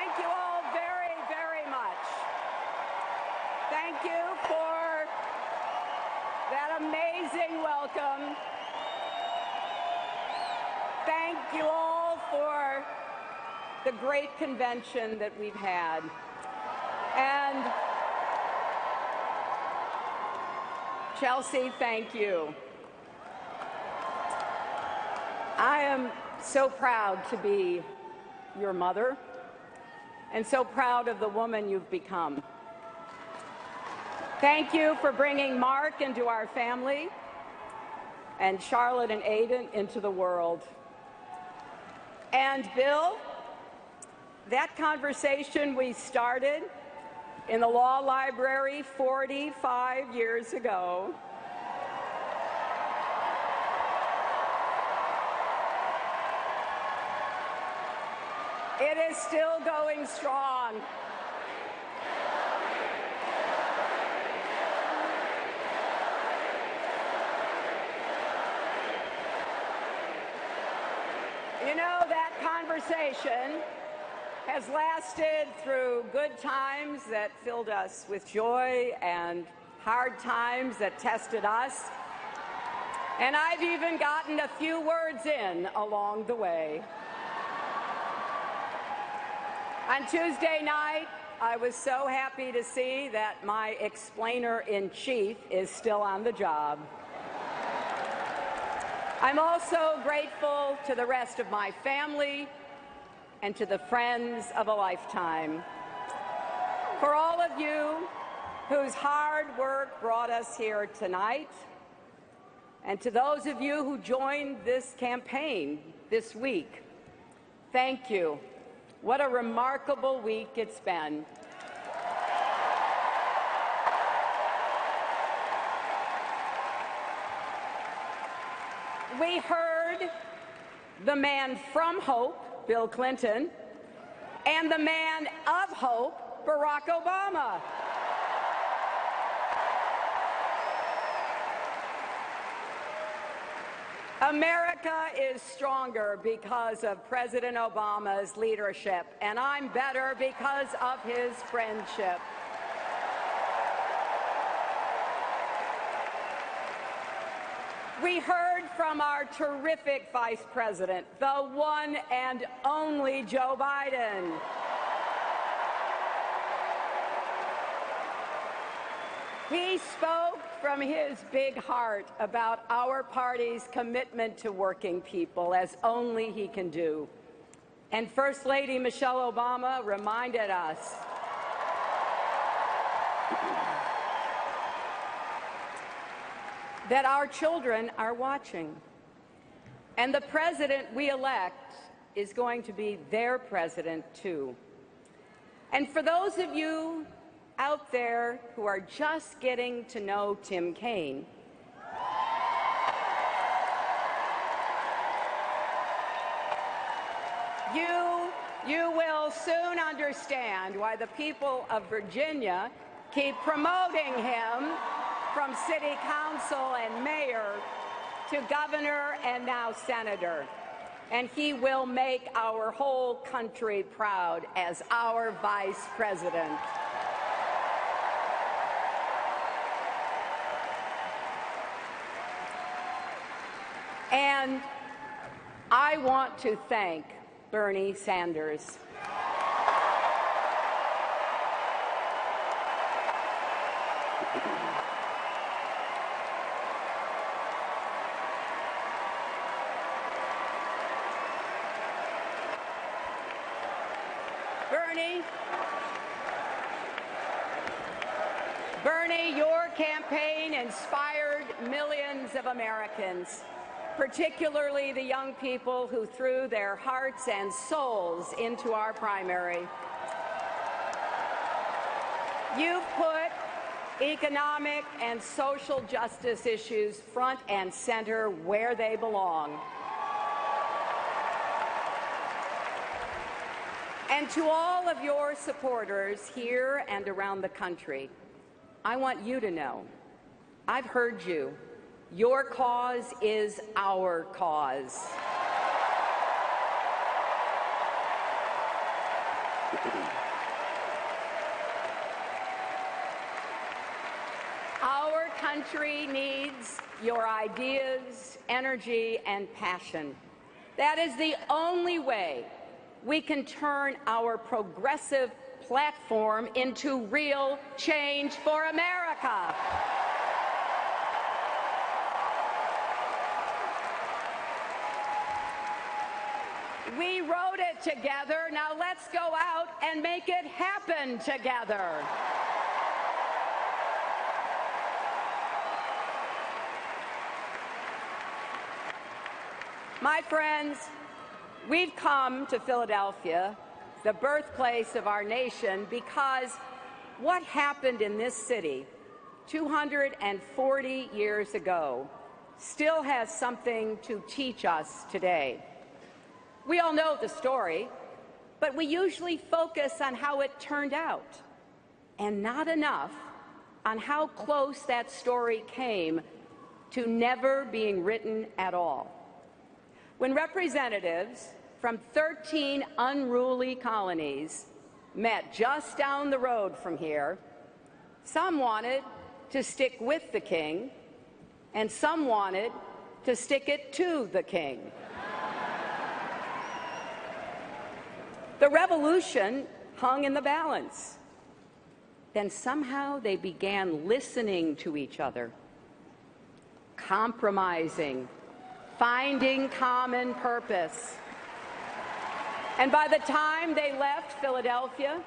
Thank you all very, very much. Thank you for that amazing welcome. Thank you all for the great convention that we've had. And Chelsea, thank you. I am so proud to be your mother and so proud of the woman you've become. Thank you for bringing Mark into our family and Charlotte and Aiden into the world. And Bill, that conversation we started in the law library 45 years ago it is still going strong. You know, that conversation has lasted through good times that filled us with joy and hard times that tested us. And I've even gotten a few words in along the way. On Tuesday night, I was so happy to see that my explainer-in-chief is still on the job. I'm also grateful to the rest of my family and to the friends of a lifetime. For all of you whose hard work brought us here tonight, and to those of you who joined this campaign this week, thank you. What a remarkable week it's been. We heard the man from hope, Bill Clinton, and the man of hope, Barack Obama. America is stronger because of President Obama's leadership, and I'm better because of his friendship. We heard from our terrific Vice President, the one and only Joe Biden. He spoke from his big heart about our party's commitment to working people, as only he can do. And First Lady Michelle Obama reminded us that our children are watching. And the president we elect is going to be their president, too. And for those of you out there who are just getting to know Tim Kaine, you will soon understand why the people of Virginia keep promoting him from city council and mayor to governor and now senator. And he will make our whole country proud as our vice president. And I want to thank Bernie Sanders. Bernie, your campaign inspired millions of Americans, particularly the young people who threw their hearts and souls into our primary. You've put economic and social justice issues front and center where they belong. And to all of your supporters here and around the country, I want you to know, I've heard you. Your cause is our cause. Our country needs your ideas, energy, and passion. That is the only way we can turn our progressive platform into real change for America. We wrote it together. Now let's go out and make it happen together. My friends, we've come to Philadelphia, the birthplace of our nation, because what happened in this city 240 years ago still has something to teach us today. We all know the story, but we usually focus on how it turned out, and not enough on how close that story came to never being written at all. When representatives from 13 unruly colonies met just down the road from here, some wanted to stick with the king, and some wanted to stick it to the king. The revolution hung in the balance. Then somehow they began listening to each other, compromising, finding common purpose. And by the time they left Philadelphia,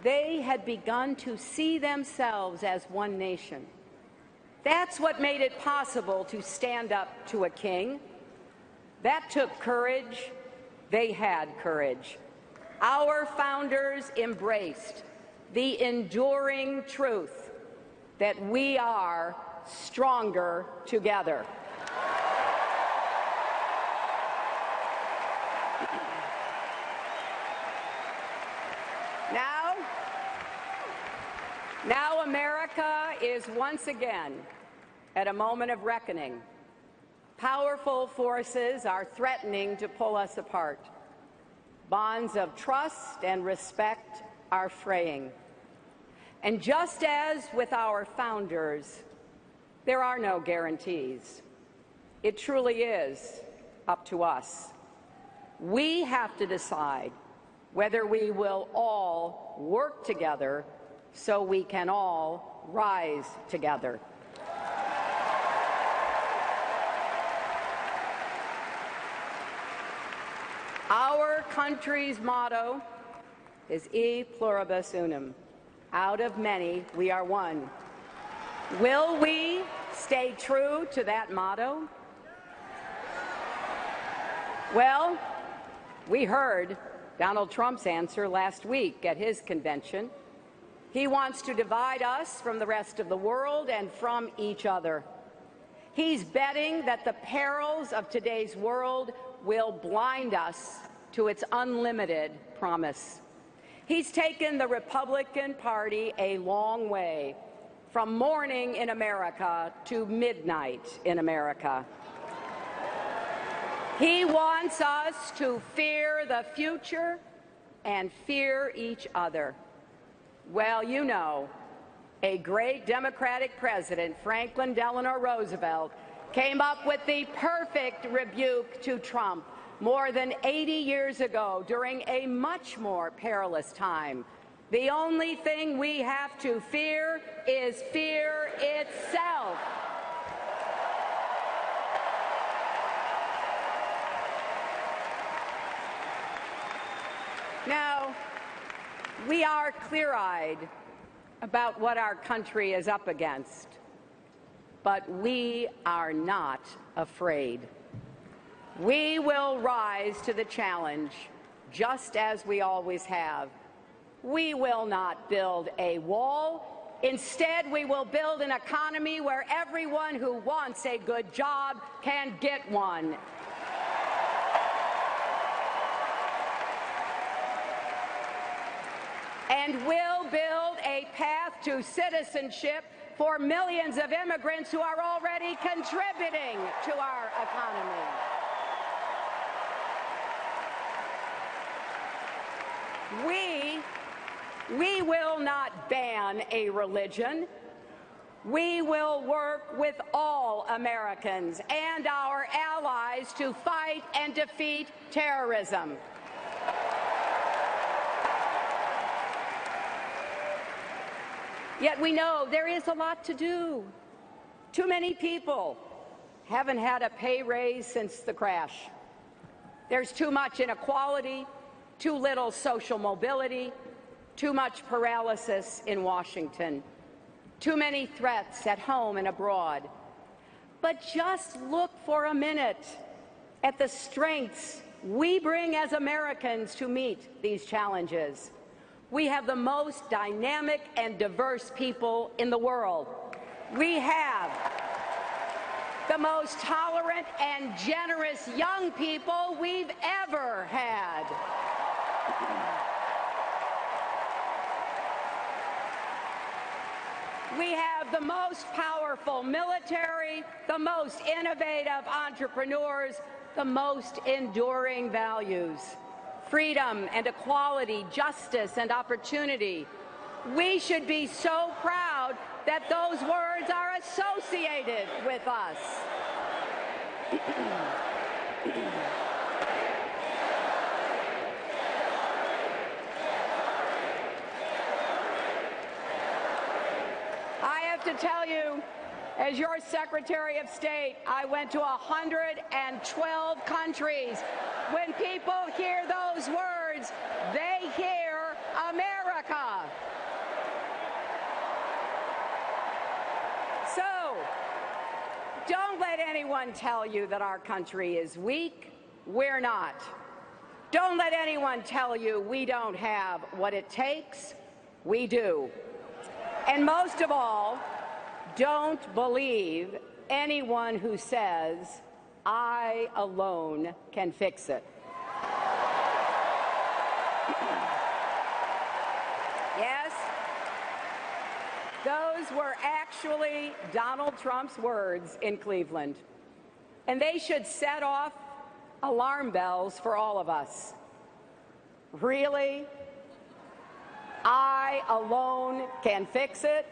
they had begun to see themselves as one nation. That's what made it possible to stand up to a king. That took courage. They had courage. Our founders embraced the enduring truth that we are stronger together. Now America is once again at a moment of reckoning. Powerful forces are threatening to pull us apart. Bonds of trust and respect are fraying. And just as with our founders, there are no guarantees. It truly is up to us. We have to decide whether we will all work together so we can all rise together. Our country's motto is E pluribus unum. Out of many, we are one. Will we stay true to that motto? Well, we heard Donald Trump's answer last week at his convention. He wants to divide us from the rest of the world and from each other. He's betting that the perils of today's world will blind us to its unlimited promise. He's taken the Republican Party a long way, from morning in America to midnight in America. He wants us to fear the future and fear each other. Well, you know, a great Democratic president, Franklin Delano Roosevelt, came up with the perfect rebuke to Trump more than 80 years ago during a much more perilous time. The only thing we have to fear is fear itself. Now, we are clear-eyed about what our country is up against, but we are not afraid. We will rise to the challenge, just as we always have. We will not build a wall. Instead, we will build an economy where everyone who wants a good job can get one. And we'll build a path to citizenship for millions of immigrants who are already contributing to our economy. We will not ban a religion. We will work with all Americans and our allies to fight and defeat terrorism. Yet we know there is a lot to do. Too many people haven't had a pay raise since the crash. There's too much inequality, too little social mobility, too much paralysis in Washington, too many threats at home and abroad. But just look for a minute at the strengths we bring as Americans to meet these challenges. We have the most dynamic and diverse people in the world. We have the most tolerant and generous young people we've ever had. We have the most powerful military, the most innovative entrepreneurs, the most enduring values: freedom and equality, justice and opportunity. We should be so proud that those words are associated with us. I have to tell you, as your Secretary of State, I went to 112 countries. When people hear those words, they hear America. So, don't let anyone tell you that our country is weak. We're not. Don't let anyone tell you we don't have what it takes. We do. And most of all, don't believe anyone who says, "I alone can fix it." Yes, those were actually Donald Trump's words in Cleveland. And they should set off alarm bells for all of us. Really? I alone can fix it?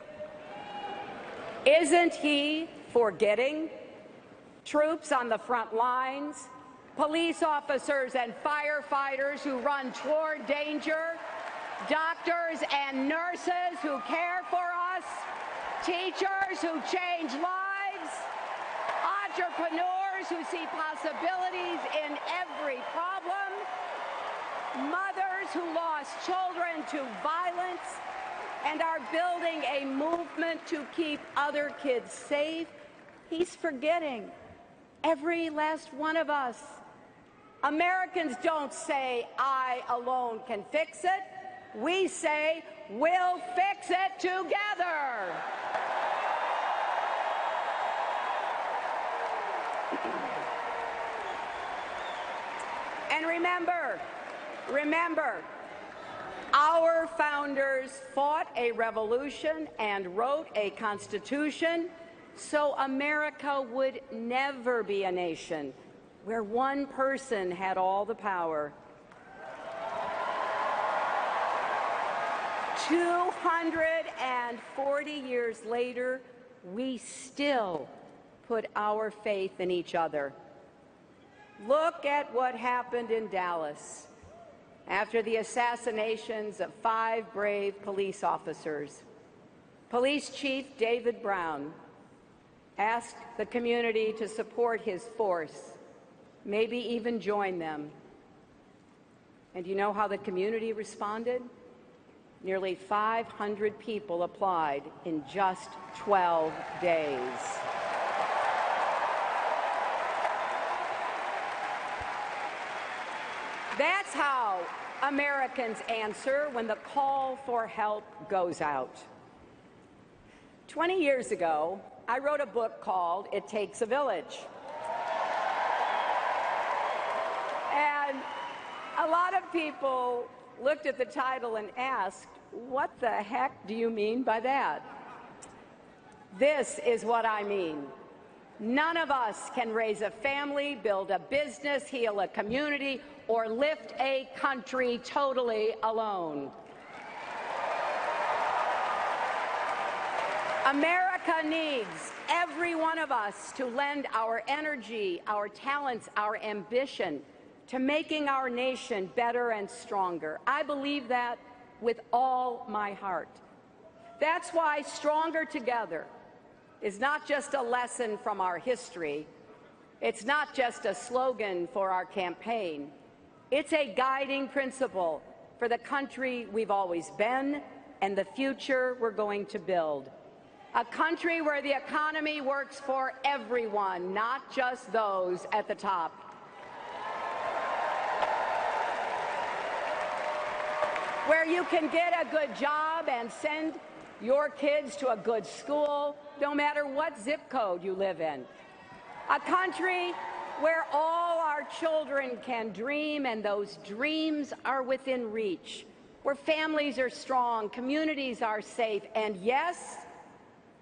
Isn't he forgetting troops on the front lines, police officers and firefighters who run toward danger, doctors and nurses who care for us, teachers who change lives, entrepreneurs who see possibilities in every problem, mothers who lost children to violence and are building a movement to keep other kids safe? He's forgetting every last one of us. Americans don't say, "I alone can fix it." We say, "We'll fix it together." And remember, our founders fought a revolution and wrote a constitution so America would never be a nation where one person had all the power. 240 years later, we still put our faith in each other. Look at what happened in Dallas after the assassinations of 5 brave police officers. Police Chief David Brown asked the community to support his force, maybe even join them. And you know how the community responded? Nearly 500 people applied in just 12 days. That's how Americans answer when the call for help goes out. 20 years ago, I wrote a book called "It Takes a Village." And a lot of people looked at the title and asked, "What the heck do you mean by that?" This is what I mean. None of us can raise a family, build a business, heal a community, or lift a country totally alone. America needs every one of us to lend our energy, our talents, our ambition to making our nation better and stronger. I believe that with all my heart. That's why Stronger Together is not just a lesson from our history. It's not just a slogan for our campaign. It's a guiding principle for the country we've always been and the future we're going to build. A country where the economy works for everyone, not just those at the top. Where you can get a good job and send your kids to a good school, no matter what zip code you live in. A country where all our children can dream and those dreams are within reach. Where families are strong, communities are safe, and yes,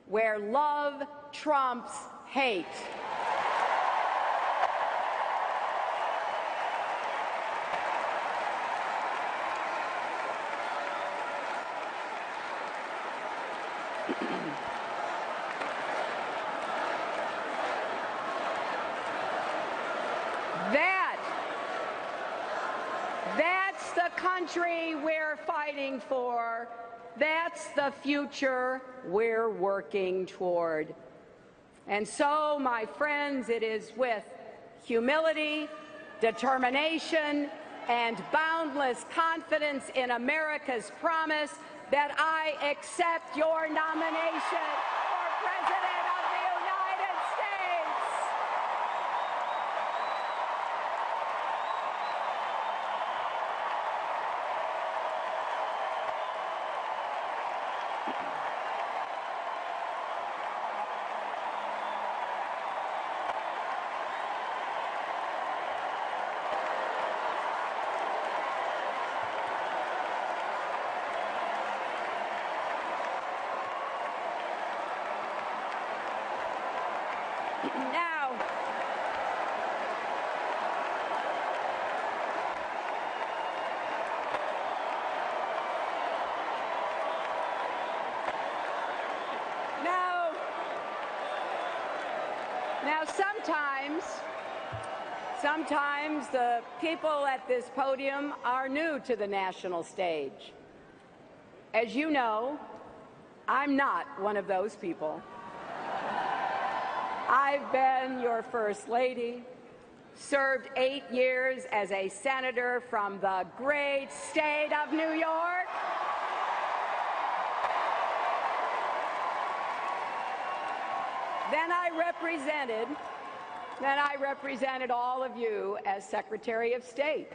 where love trumps hate. That's the country we're fighting for. That's the future we're working toward. And so, my friends, it is with humility, determination, and boundless confidence in America's promise that I accept your nomination for President of the United States. Now, sometimes the people at this podium are new to the national stage. As you know, I'm not one of those people. I've been your First Lady, served 8 years as a senator from the great state of New York. Then I represented all of you as Secretary of State.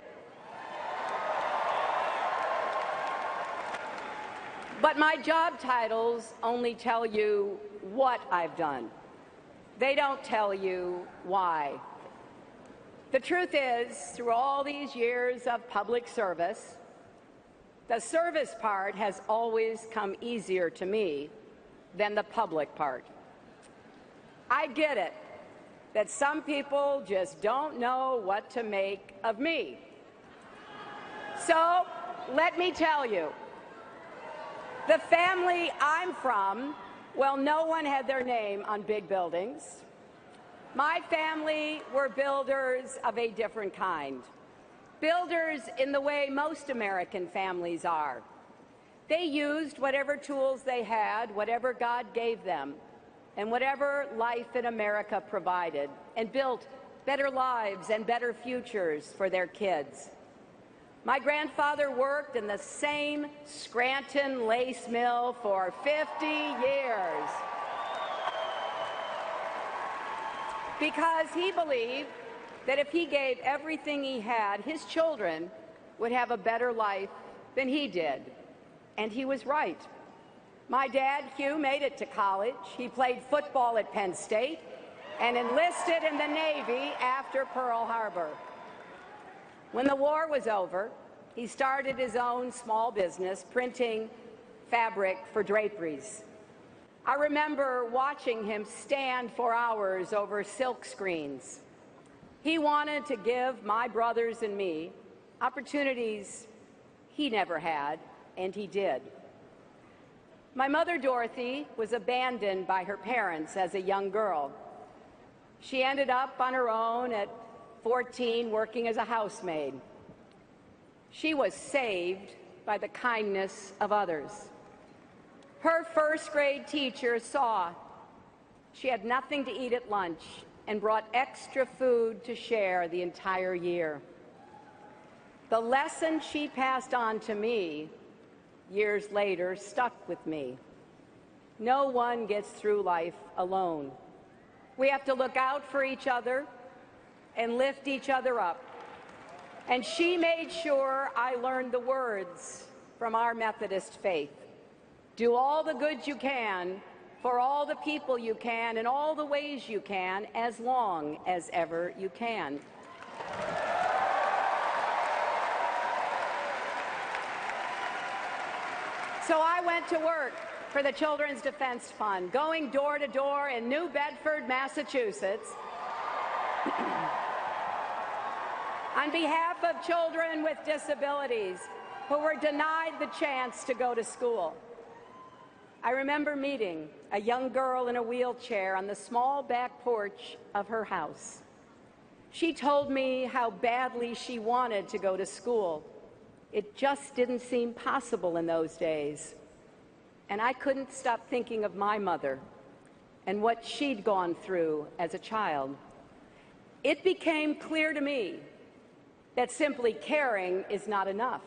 But my job titles only tell you what I've done. They don't tell you why. The truth is, through all these years of public service, the service part has always come easier to me than the public part. I get it that some people just don't know what to make of me. So let me tell you, the family I'm from, well, no one had their name on big buildings. My family were builders of a different kind. Builders in the way most American families are. They used whatever tools they had, whatever God gave them, and whatever life in America provided, and built better lives and better futures for their kids. My grandfather worked in the same Scranton lace mill for 50 years because he believed that if he gave everything he had, his children would have a better life than he did. And he was right. My dad, Hugh, made it to college. He played football at Penn State and enlisted in the Navy after Pearl Harbor. When the war was over, he started his own small business printing fabric for draperies. I remember watching him stand for hours over silk screens. He wanted to give my brothers and me opportunities he never had, and he did. My mother, Dorothy, was abandoned by her parents as a young girl. She ended up on her own at 14, working as a housemaid. She was saved by the kindness of others. Her first-grade teacher saw she had nothing to eat at lunch and brought extra food to share the entire year. The lesson she passed on to me years later stuck with me. No one gets through life alone. We have to look out for each other and lift each other up. And she made sure I learned the words from our Methodist faith. Do all the good you can for all the people you can in all the ways you can, as long as ever you can. So I went to work for the Children's Defense Fund, going door to door in New Bedford, Massachusetts, on behalf of children with disabilities who were denied the chance to go to school. I remember meeting a young girl in a wheelchair on the small back porch of her house. She told me how badly she wanted to go to school. It just didn't seem possible in those days. And I couldn't stop thinking of my mother and what she'd gone through as a child. It became clear to me that simply caring is not enough.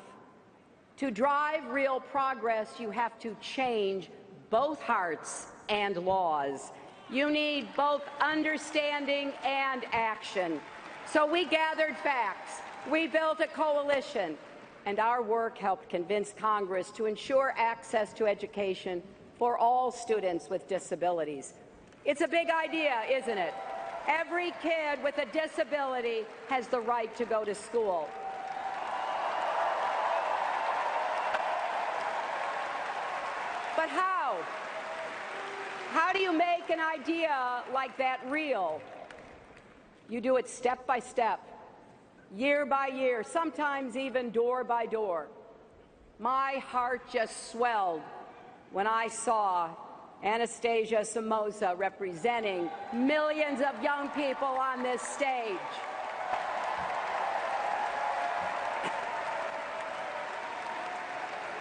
To drive real progress, you have to change both hearts and laws. You need both understanding and action. So we gathered facts, we built a coalition, and our work helped convince Congress to ensure access to education for all students with disabilities. It's a big idea, isn't it? Every kid with a disability has the right to go to school. But how? How do you make an idea like that real? You do it step by step, year by year, sometimes even door by door. My heart just swelled when I saw Anastasia Somoza representing millions of young people on this stage.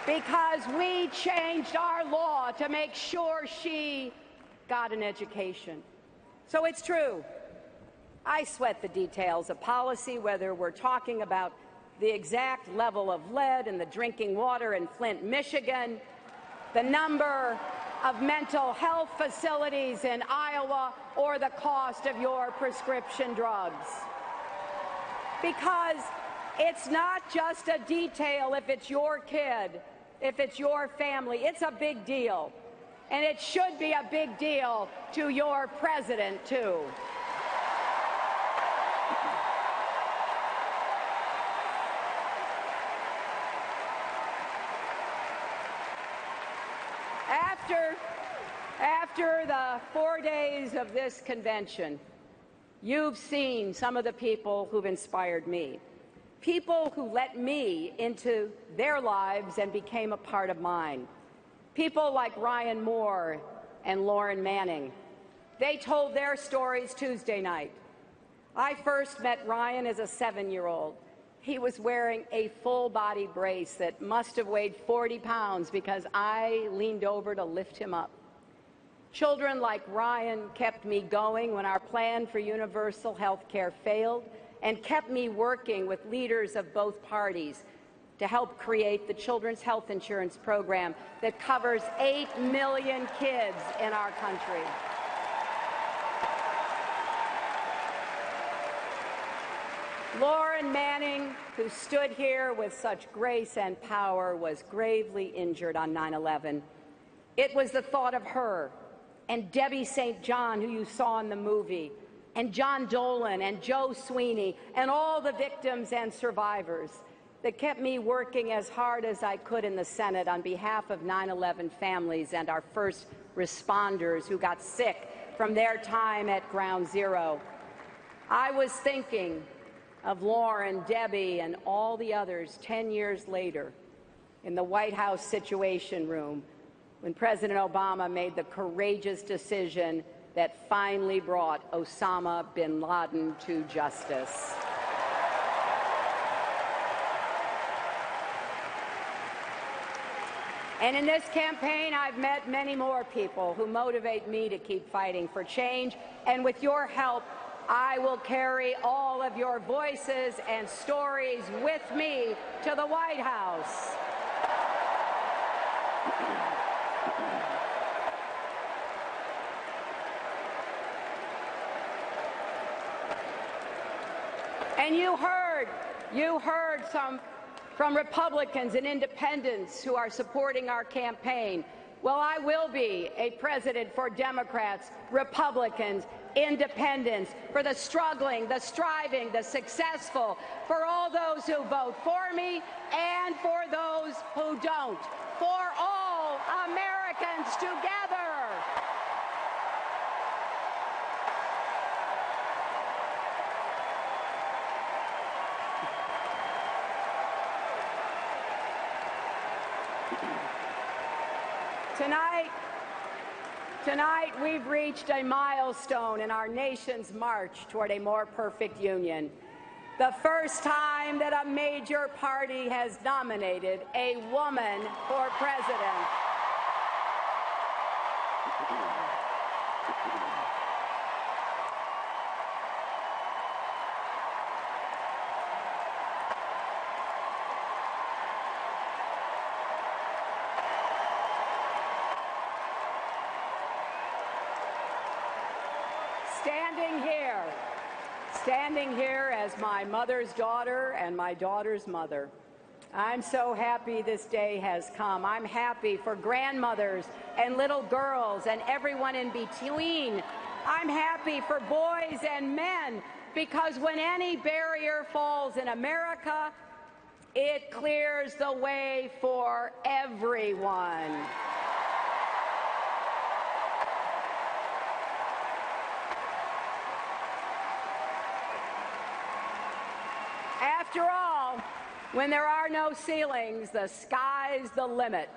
Because we changed our law to make sure she got an education. So it's true. I sweat the details of policy, whether we're talking about the exact level of lead in the drinking water in Flint, Michigan, the number of mental health facilities in Iowa, or the cost of your prescription drugs. Because it's not just a detail if it's your kid, if it's your family. It's a big deal. And it should be a big deal to your president, too. After the 4 days of this convention, you've seen some of the people who've inspired me. People who let me into their lives and became a part of mine. People like Ryan Moore and Lauren Manning. They told their stories Tuesday night. I first met Ryan as a 7-year-old. He was wearing a full-body brace that must have weighed 40 pounds because I leaned over to lift him up. Children like Ryan kept me going when our plan for universal health care failed, and kept me working with leaders of both parties to help create the Children's Health Insurance Program that covers 8 million kids in our country. Lauren Manning, who stood here with such grace and power, was gravely injured on 9/11. It was the thought of her and Debbie St. John, who you saw in the movie, and John Dolan and Joe Sweeney and all the victims and survivors that kept me working as hard as I could in the Senate on behalf of 9/11 families and our first responders who got sick from their time at Ground Zero. I was thinking of Lauren, Debbie, and all the others 10 years later in the White House Situation Room when President Obama made the courageous decision that finally brought Osama bin Laden to justice. And in this campaign, I've met many more people who motivate me to keep fighting for change. And with your help, I will carry all of your voices and stories with me to the White House. And you heard some from Republicans and independents who are supporting our campaign. Well, I will be a president for Democrats, Republicans, independents, for the struggling, the striving, the successful, for all those who vote for me and for those who don't, for all Americans together. Tonight, we've reached a milestone in our nation's march toward a more perfect union. The first time that a major party has nominated a woman for president. Standing here as my mother's daughter and my daughter's mother, I'm so happy this day has come. I'm happy for grandmothers and little girls and everyone in between. I'm happy for boys and men, because when any barrier falls in America, it clears the way for everyone. After all, when there are no ceilings, the sky's the limit.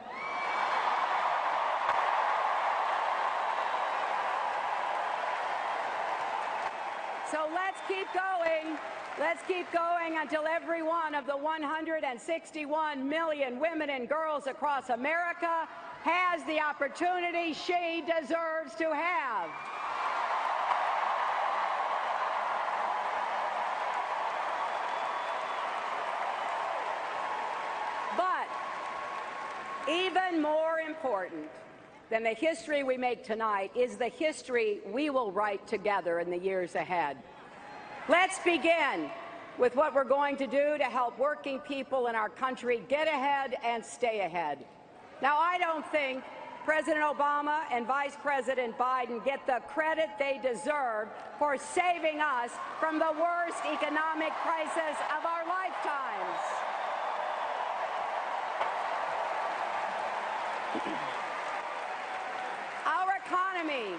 So let's keep going. Let's keep going until every one of the 161 million women and girls across America has the opportunity she deserves to have. Even more important than the history we make tonight is the history we will write together in the years ahead. Let's begin with what we're going to do to help working people in our country get ahead and stay ahead. Now, I don't think President Obama and Vice President Biden get the credit they deserve for saving us from the worst economic crisis of our lifetimes. Our economy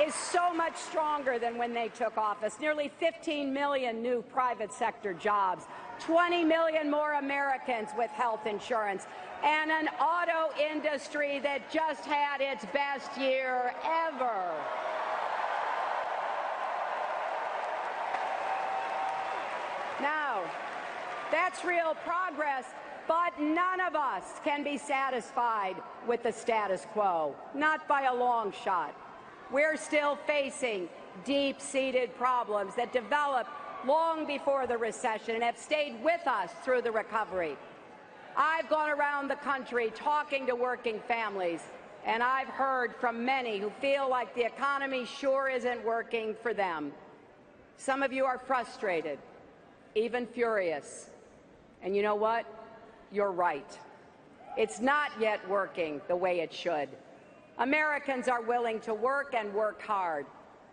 is so much stronger than when they took office. Nearly 15 million new private sector jobs, 20 million more Americans with health insurance, and an auto industry that just had its best year ever. Now, that's real progress. But none of us can be satisfied with the status quo, not by a long shot. We're still facing deep-seated problems that developed long before the recession and have stayed with us through the recovery. I've gone around the country talking to working families, and I've heard from many who feel like the economy sure isn't working for them. Some of you are frustrated, even furious. And you know what? You're right. It's not yet working the way it should. Americans are willing to work and work hard.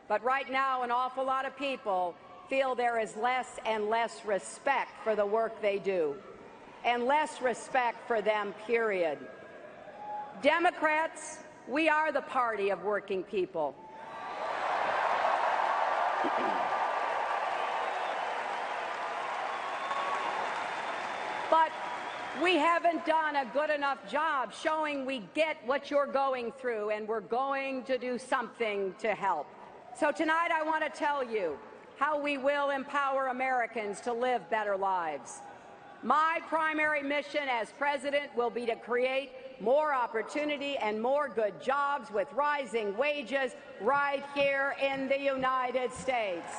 But right now, an awful lot of people feel there is less and less respect for the work they do, and less respect for them, period. Democrats, we are the party of working people. We haven't done a good enough job showing we get what you're going through, and we're going to do something to help. So tonight I want to tell you how we will empower Americans to live better lives. My primary mission as president will be to create more opportunity and more good jobs with rising wages right here in the United States.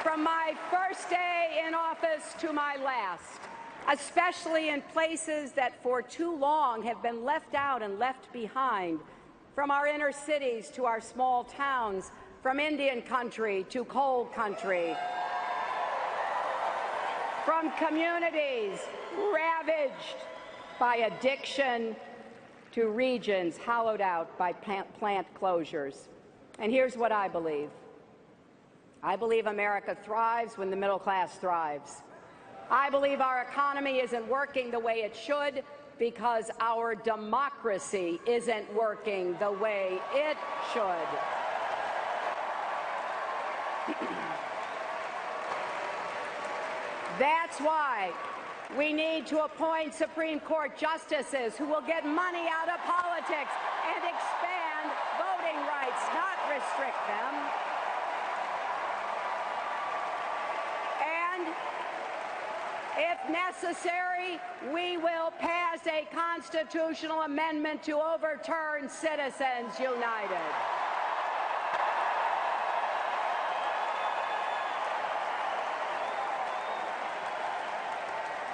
From my first day in office to my last, especially in places that for too long have been left out and left behind, from our inner cities to our small towns, from Indian country to coal country, from communities ravaged by addiction to regions hollowed out by plant closures. And here's what I believe. I believe America thrives when the middle class thrives. I believe our economy isn't working the way it should because our democracy isn't working the way it should. That's why we need to appoint Supreme Court justices who will get money out of politics and expand voting rights, not restrict them. If necessary, we will pass a constitutional amendment to overturn Citizens United.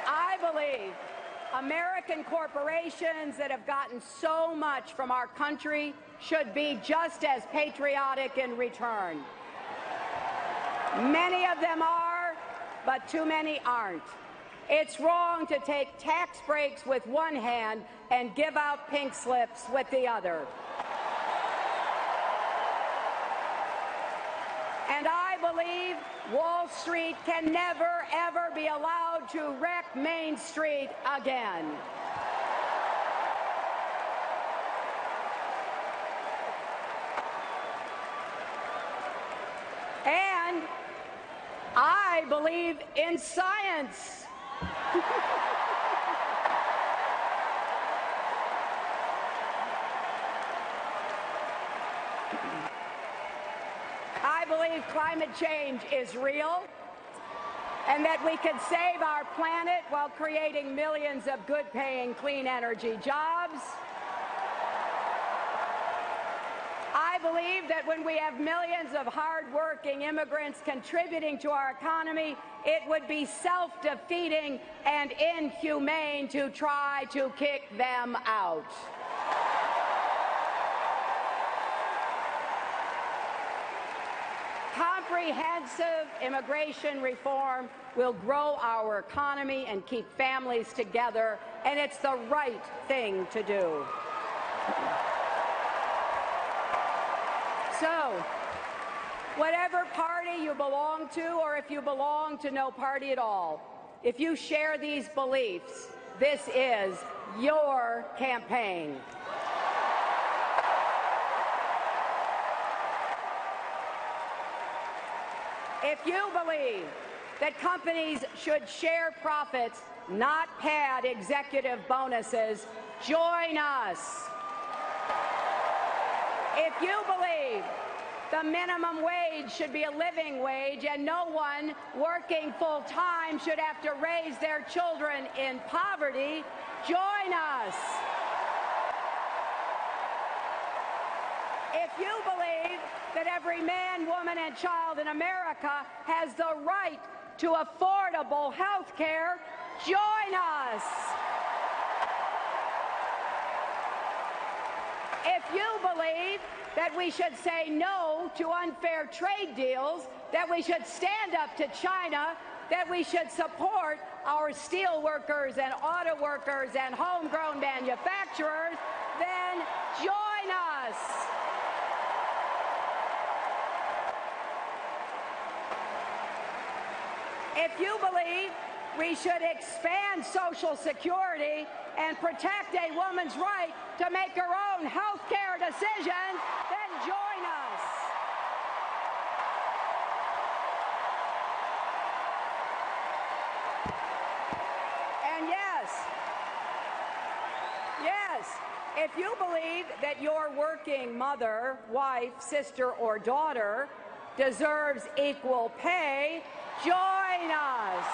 I believe American corporations that have gotten so much from our country should be just as patriotic in return. Many of them are, but too many aren't. It's wrong to take tax breaks with one hand and give out pink slips with the other. And I believe Wall Street can never, ever be allowed to wreck Main Street again. And I believe in science. I believe climate change is real and that we can save our planet while creating millions of good-paying clean energy jobs. I believe that when we have millions of hard-working immigrants contributing to our economy, it would be self-defeating and inhumane to try to kick them out. Comprehensive immigration reform will grow our economy and keep families together, and it's the right thing to do. So, whatever party you belong to, or if you belong to no party at all, if you share these beliefs, this is your campaign. If you believe that companies should share profits, not pad executive bonuses, join us. If you believe the minimum wage should be a living wage and no one working full-time should have to raise their children in poverty, join us. If you believe that every man, woman, and child in America has the right to affordable health care, join us. If you believe that we should say no to unfair trade deals, that we should stand up to China, that we should support our steel workers and auto workers and homegrown manufacturers, then join us. If you believe we should expand Social Security and protect a woman's right to make her own health care decisions, then join us. if you believe that your working mother, wife, sister, or daughter deserves equal pay, join us.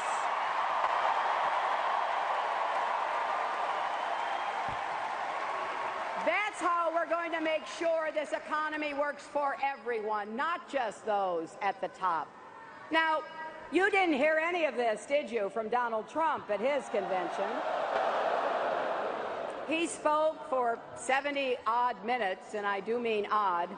That's how we're going to make sure this economy works for everyone, not just those at the top. Now, you didn't hear any of this, did you, from Donald Trump at his convention? He spoke for 70-odd minutes, and I do mean odd.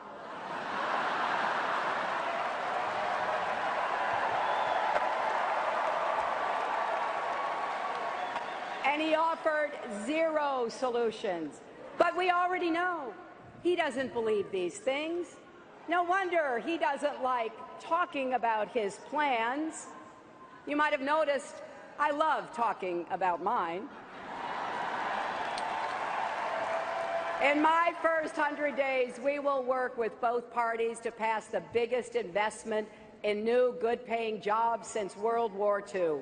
And he offered zero solutions. But we already know he doesn't believe these things. No wonder he doesn't like talking about his plans. You might have noticed I love talking about mine. In my first 100 days, we will work with both parties to pass the biggest investment in new, good-paying jobs since World War II.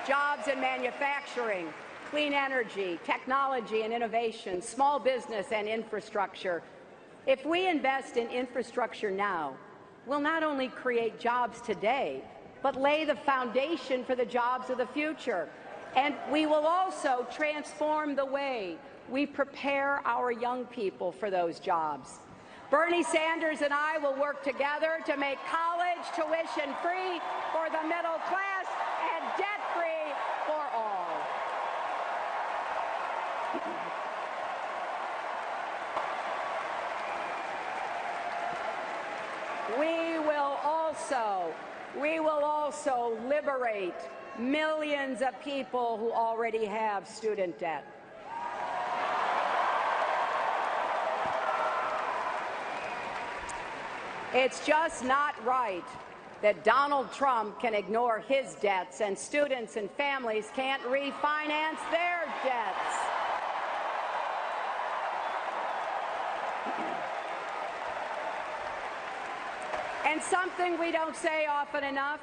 Jobs in manufacturing, clean energy, technology and innovation, small business and infrastructure. If we invest in infrastructure now, we'll not only create jobs today, but lay the foundation for the jobs of the future. And we will also transform the way we prepare our young people for those jobs. Bernie Sanders and I will work together to make college tuition free for the middle class and debt-free for all. We will also liberate millions of people who already have student debt. It's just not right that Donald Trump can ignore his debts and students and families can't refinance their debts. And something we don't say often enough,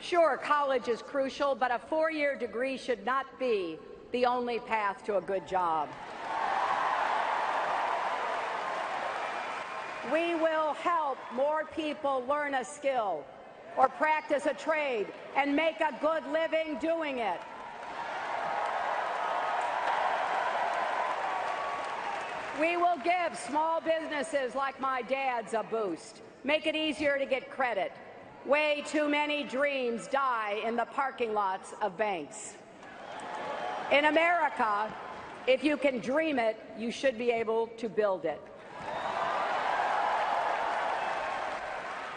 sure, college is crucial, but a four-year degree should not be the only path to a good job. We will help more people learn a skill or practice a trade and make a good living doing it. We will give small businesses like my dad's a boost, make it easier to get credit. Way too many dreams die in the parking lots of banks. In America, if you can dream it, you should be able to build it.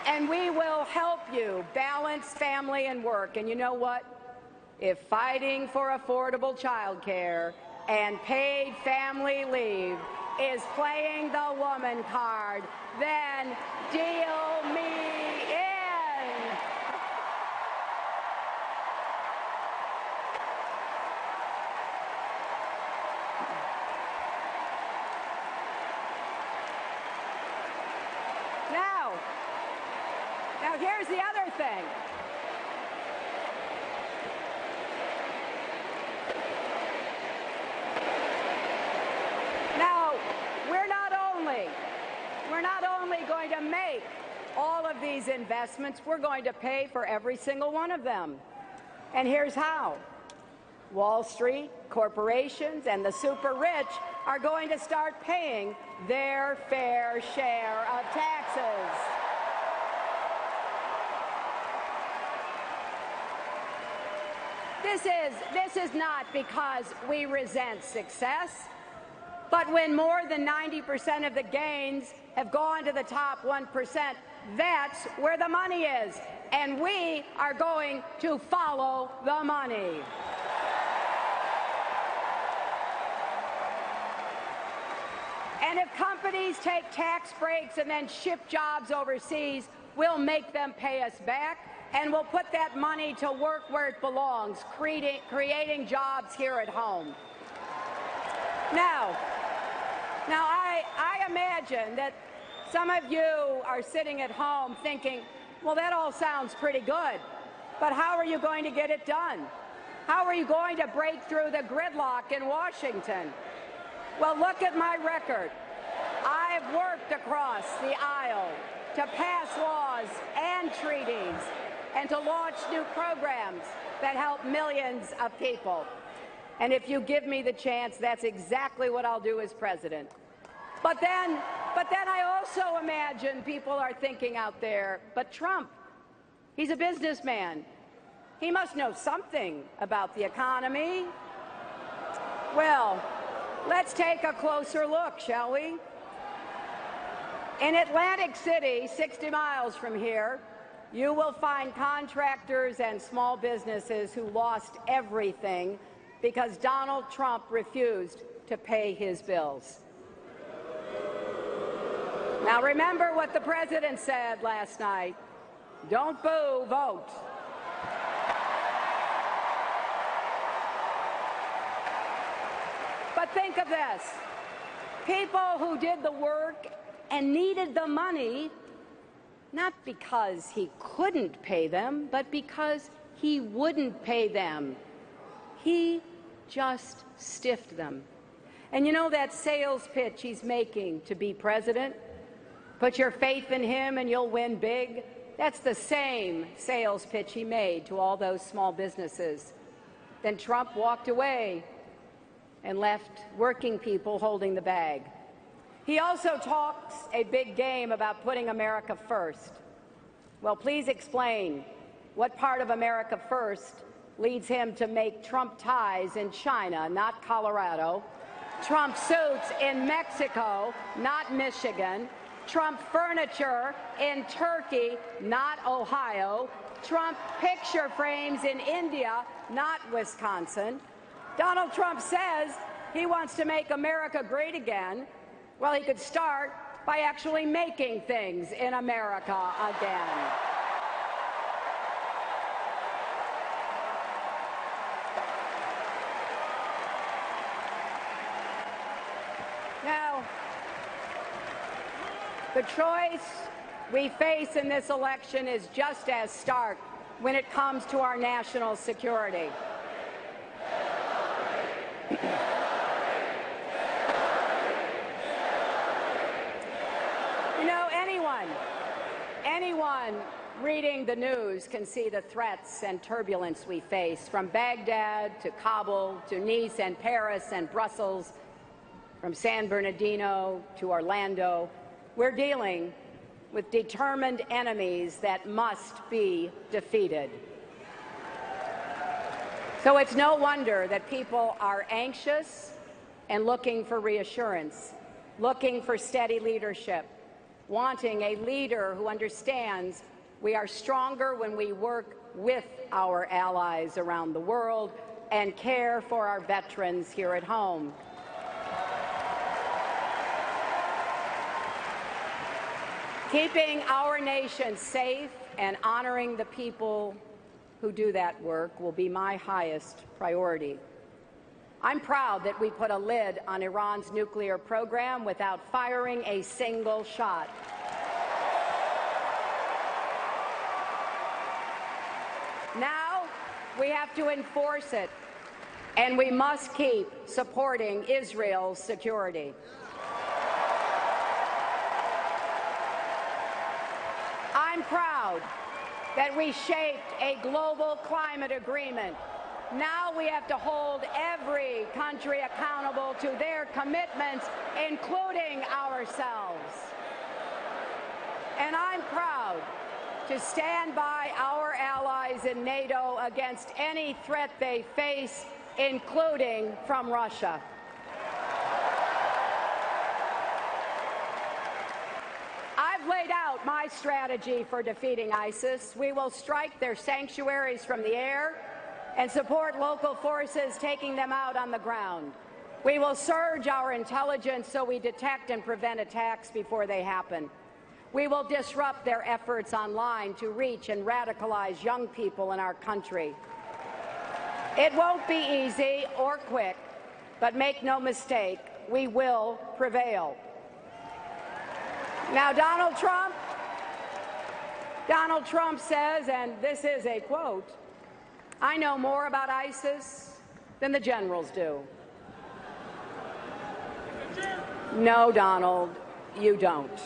And we will help you balance family and work. And you know what? If fighting for affordable child care and paid family leave is playing the woman card, then deal me in. Now here's the other thing. Now, we're not only going to make all of these investments, we're going to pay for every single one of them. And here's how. Wall Street, corporations, and the super rich are going to start paying their fair share of taxes. This is not because we resent success, but when more than 90% of the gains have gone to the top 1%, that's where the money is, and we are going to follow the money. And if companies take tax breaks and then ship jobs overseas, we'll make them pay us back, and we'll put that money to work where it belongs, creating jobs here at home. Now I imagine that some of you are sitting at home thinking, well, that all sounds pretty good, but how are you going to get it done? How are you going to break through the gridlock in Washington? Well, look at my record. I've worked across the aisle to pass laws and treaties and to launch new programs that help millions of people. And if you give me the chance, that's exactly what I'll do as president. But then I also imagine people are thinking out there, but Trump, he's a businessman. He must know something about the economy. Well, let's take a closer look, shall we? In Atlantic City, 60 miles from here, you will find contractors and small businesses who lost everything because Donald Trump refused to pay his bills. Now, remember what the president said last night. Don't boo, vote. But think of this. People who did the work and needed the money, not because he couldn't pay them, but because he wouldn't pay them. He just stiffed them. And you know that sales pitch he's making to be president? Put your faith in him and you'll win big. That's the same sales pitch he made to all those small businesses. Then Trump walked away and left working people holding the bag. He also talks a big game about putting America first. Well, please explain what part of America first leads him to make Trump ties in China, not Colorado, Trump suits in Mexico, not Michigan, Trump furniture in Turkey, not Ohio, Trump picture frames in India, not Wisconsin. Donald Trump says he wants to make America great again. Well, he could start by actually making things in America again. Now, the choice we face in this election is just as stark when it comes to our national security. You know, anyone reading the news can see the threats and turbulence we face, from Baghdad to Kabul to Nice and Paris and Brussels, from San Bernardino to Orlando. We're dealing with determined enemies that must be defeated. So it's no wonder that people are anxious and looking for reassurance, looking for steady leadership, wanting a leader who understands we are stronger when we work with our allies around the world and care for our veterans here at home. Keeping our nation safe and honoring the people who do that work will be my highest priority. I'm proud that we put a lid on Iran's nuclear program without firing a single shot. Now we have to enforce it, and we must keep supporting Israel's security. I'm proud that we shaped a global climate agreement. Now we have to hold every country accountable to their commitments, including ourselves. And I'm proud to stand by our allies in NATO against any threat they face, including from Russia. I've laid out my strategy for defeating ISIS. We will strike their sanctuaries from the air and support local forces taking them out on the ground. We will surge our intelligence so we detect and prevent attacks before they happen. We will disrupt their efforts online to reach and radicalize young people in our country. It won't be easy or quick, but make no mistake, we will prevail. Now, Donald Trump says, and this is a quote, I know more about ISIS than the generals do. No, Donald, you don't.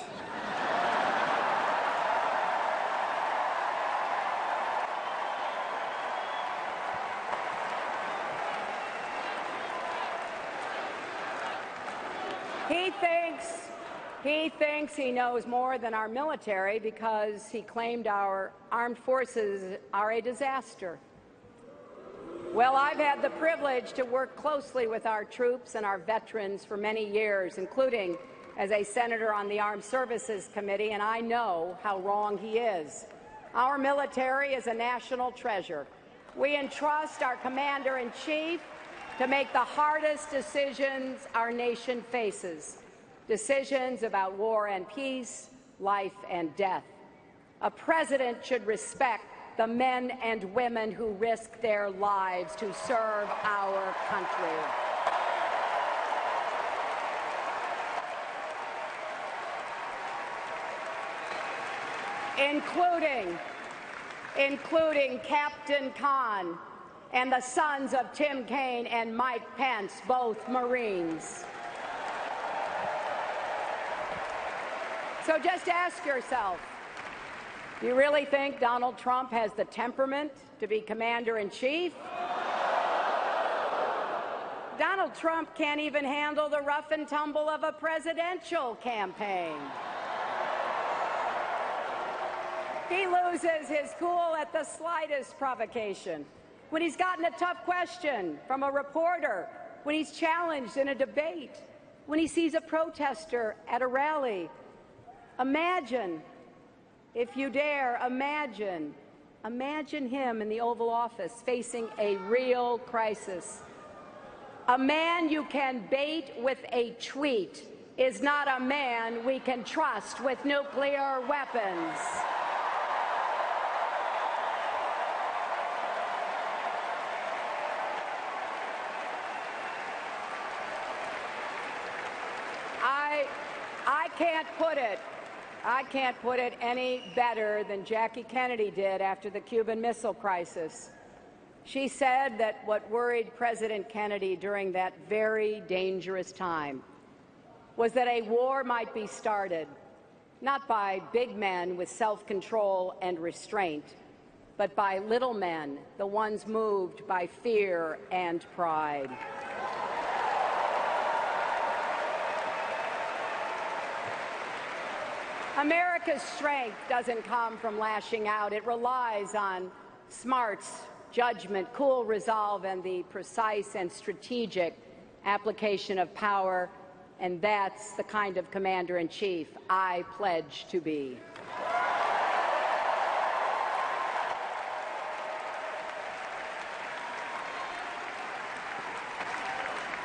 He thinks he knows more than our military because he claimed our armed forces are a disaster. Well, I've had the privilege to work closely with our troops and our veterans for many years, including as a senator on the Armed Services Committee, and I know how wrong he is. Our military is a national treasure. We entrust our commander-in-chief to make the hardest decisions our nation faces, decisions about war and peace, life and death. A president should respect the men and women who risk their lives to serve our country. Including Captain Khan and the sons of Tim Kaine and Mike Pence, both Marines. So just ask yourself, do you really think Donald Trump has the temperament to be commander-in-chief? Donald Trump can't even handle the rough and tumble of a presidential campaign. He loses his cool at the slightest provocation. When he's gotten a tough question from a reporter, when he's challenged in a debate, when he sees a protester at a rally. Imagine, if you dare, imagine him in the Oval Office facing a real crisis. A man you can bait with a tweet is not a man we can trust with nuclear weapons. I can't put it any better than Jackie Kennedy did after the Cuban Missile Crisis. She said that what worried President Kennedy during that very dangerous time was that a war might be started, not by big men with self-control and restraint, but by little men, the ones moved by fear and pride. America's strength doesn't come from lashing out. It relies on smarts, judgment, cool resolve, and the precise and strategic application of power. And that's the kind of commander-in-chief I pledge to be.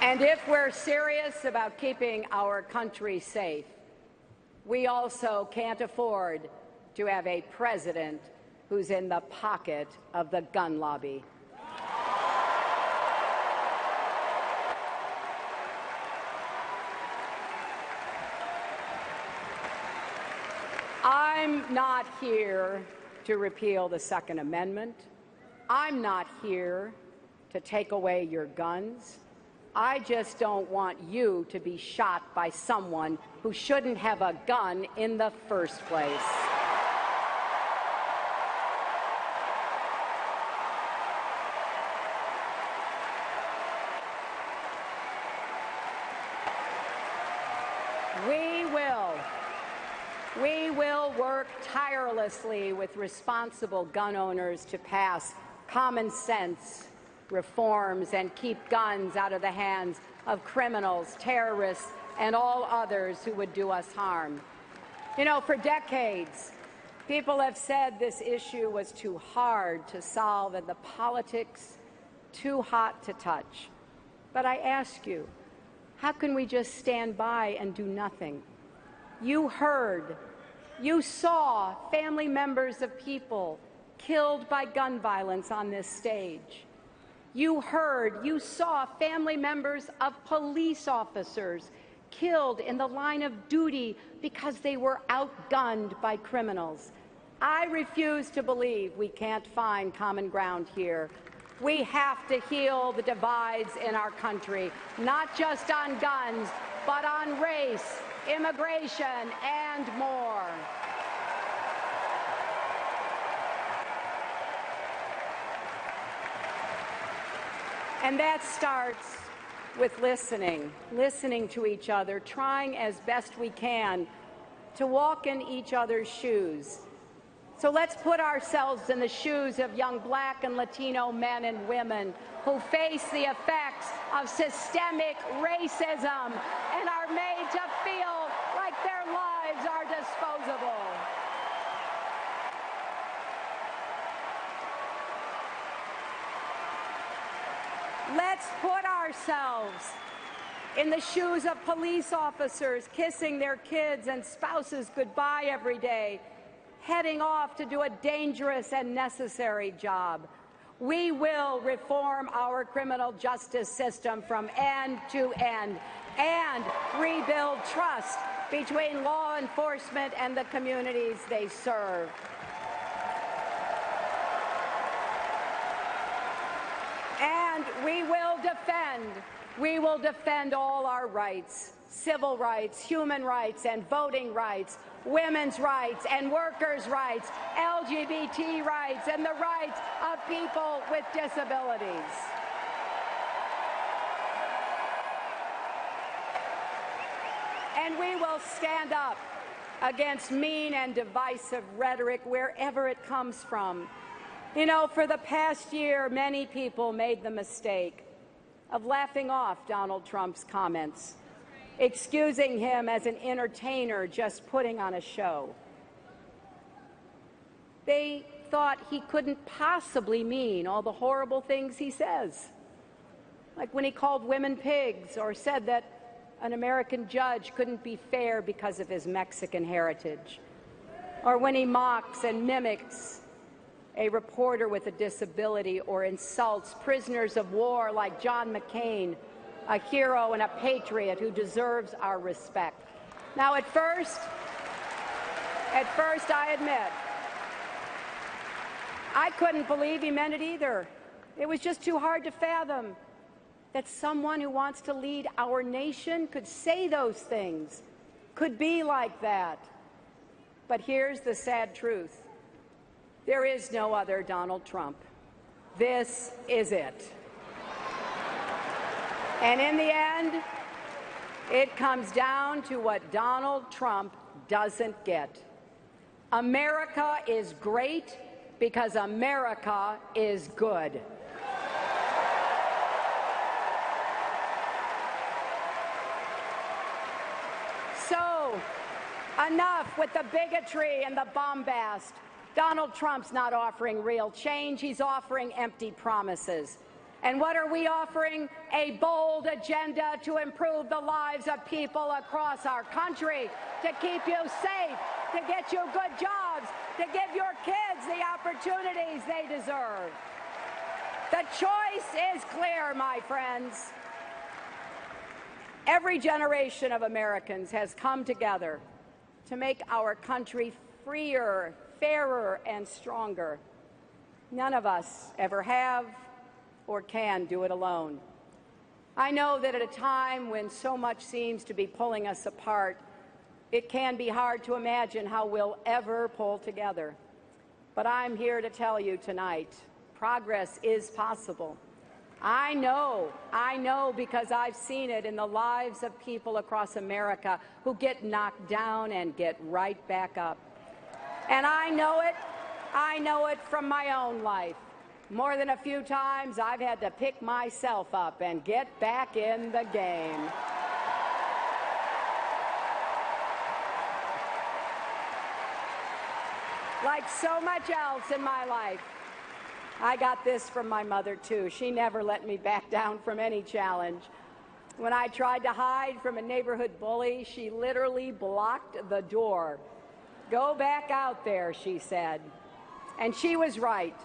And if we're serious about keeping our country safe, we also can't afford to have a president who's in the pocket of the gun lobby. I'm not here to repeal the Second Amendment. I'm not here to take away your guns. I just don't want you to be shot by someone who shouldn't have a gun in the first place. We will work tirelessly with responsible gun owners to pass common sense reforms and keep guns out of the hands of criminals, terrorists, and all others who would do us harm. You know, for decades, people have said this issue was too hard to solve and the politics too hot to touch. But I ask you, how can we just stand by and do nothing? You heard, you saw family members of people killed by gun violence on this stage. You heard, you saw family members of police officers killed in the line of duty because they were outgunned by criminals. I refuse to believe we can't find common ground here. We have to heal the divides in our country, not just on guns, but on race, immigration, and more. And that starts with listening to each other, trying as best we can to walk in each other's shoes. So let's put ourselves in the shoes of young Black and Latino men and women who face the effects of systemic racism and are made to feel like their lives are disposable. Let's put ourselves in the shoes of police officers kissing their kids and spouses goodbye every day, heading off to do a dangerous and necessary job. We will reform our criminal justice system from end to end and rebuild trust between law enforcement and the communities they serve. And we will defend all our rights, civil rights, human rights, and voting rights, women's rights and workers' rights, LGBT rights, and the rights of people with disabilities. And we will stand up against mean and divisive rhetoric wherever it comes from. You know, for the past year, many people made the mistake of laughing off Donald Trump's comments, excusing him as an entertainer just putting on a show. They thought he couldn't possibly mean all the horrible things he says, like when he called women pigs or said that an American judge couldn't be fair because of his Mexican heritage, or when he mocks and mimics a reporter with a disability or insults prisoners of war like John McCain, a hero and a patriot who deserves our respect. Now, at first, I admit, I couldn't believe he meant it either. It was just too hard to fathom that someone who wants to lead our nation could say those things, could be like that. But here's the sad truth. There is no other Donald Trump. This is it. And in the end, it comes down to what Donald Trump doesn't get. America is great because America is good. So, enough with the bigotry and the bombast. Donald Trump's not offering real change. He's offering empty promises. And what are we offering? A bold agenda to improve the lives of people across our country, to keep you safe, to get you good jobs, to give your kids the opportunities they deserve. The choice is clear, my friends. Every generation of Americans has come together to make our country freer, fairer, and stronger. None of us ever have or can do it alone. I know that at a time when so much seems to be pulling us apart, it can be hard to imagine how we'll ever pull together. But I'm here to tell you tonight, progress is possible. I know because I've seen it in the lives of people across America who get knocked down and get right back up. And I know it from my own life. More than a few times, I've had to pick myself up and get back in the game. Like so much else in my life, I got this from my mother, too. She never let me back down from any challenge. When I tried to hide from a neighborhood bully, she literally blocked the door. "Go back out there," she said. And she was right.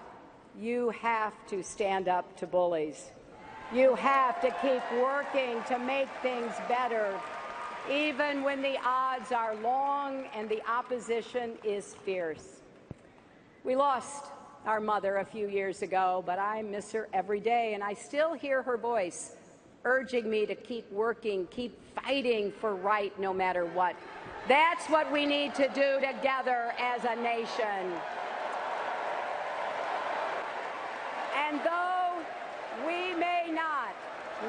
You have to stand up to bullies. You have to keep working to make things better, even when the odds are long and the opposition is fierce. We lost our mother a few years ago, but I miss her every day, and I still hear her voice urging me to keep working, keep fighting for right no matter what. That's what we need to do together as a nation. And though we may not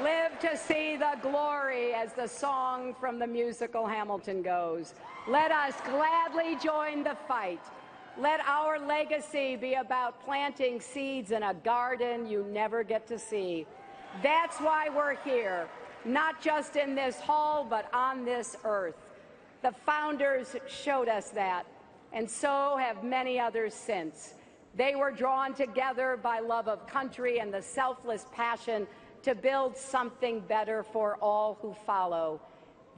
live to see the glory, as the song from the musical Hamilton goes, let us gladly join the fight. Let our legacy be about planting seeds in a garden you never get to see. That's why we're here, not just in this hall, but on this earth. The founders showed us that, and so have many others since. They were drawn together by love of country and the selfless passion to build something better for all who follow.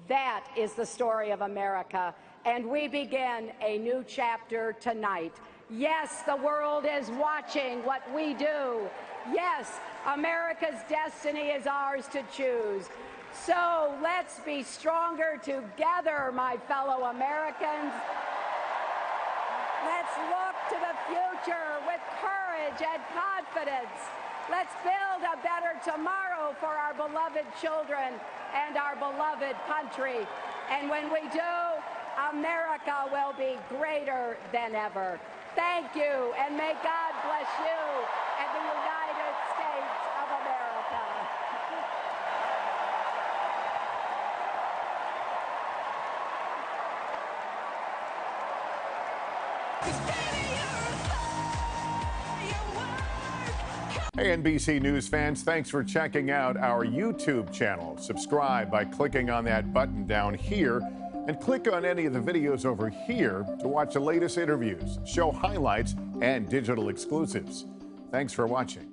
That is the story of America, and we begin a new chapter tonight. Yes, the world is watching what we do. Yes, America's destiny is ours to choose. So let's be stronger together, my fellow Americans. Let's look to the future with courage and confidence. Let's build a better tomorrow for our beloved children and our beloved country. And when we do, America will be greater than ever. Thank you, and may God bless you and the United States of America. Hey, NBC News fans, thanks for checking out our YouTube channel. Subscribe by clicking on that button down here, and click on any of the videos over here to watch the latest interviews, show highlights, and digital exclusives. Thanks for watching.